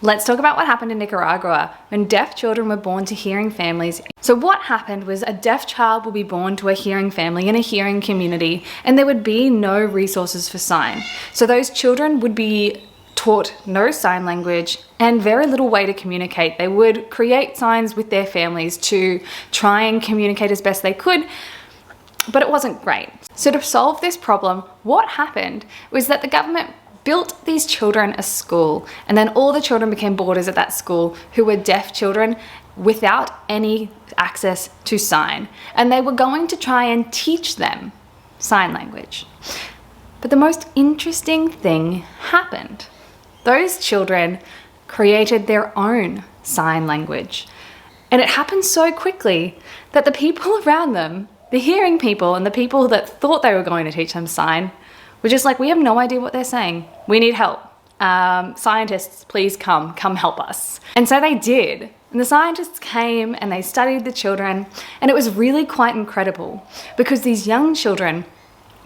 Let's talk about what happened in Nicaragua when deaf children were born to hearing families. So what happened was a deaf child will be born to a hearing family in a hearing community, and there would be no resources for sign. So those children would be taught no sign language and very little way to communicate. They would create signs with their families to try and communicate as best they could, but it wasn't great. So to solve this problem, what happened was that the government built these children a school, and then all the children became boarders at that school who were deaf children without any access to sign. And they were going to try and teach them sign language. But the most interesting thing happened. Those children created their own sign language. And it happened so quickly that the people around them, the hearing people and the people that thought they were going to teach them sign, were just like, we have no idea what they're saying. We need help. Scientists, please come help us. And so they did. And the scientists came and they studied the children, and it was really quite incredible because these young children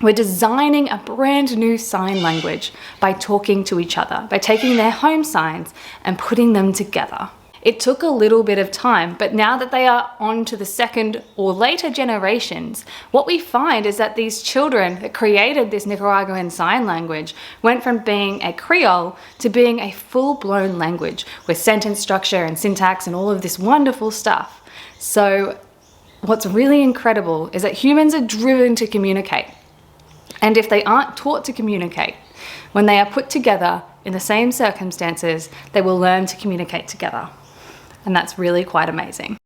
were designing a brand new sign language by talking to each other, by taking their home signs and putting them together. It took a little bit of time, but now that they are on to the second or later generations, what we find is that these children that created this Nicaraguan sign language went from being a Creole to being a full-blown language with sentence structure and syntax and all of this wonderful stuff. So what's really incredible is that humans are driven to communicate. And if they aren't taught to communicate, when they are put together in the same circumstances, they will learn to communicate together. And that's really quite amazing.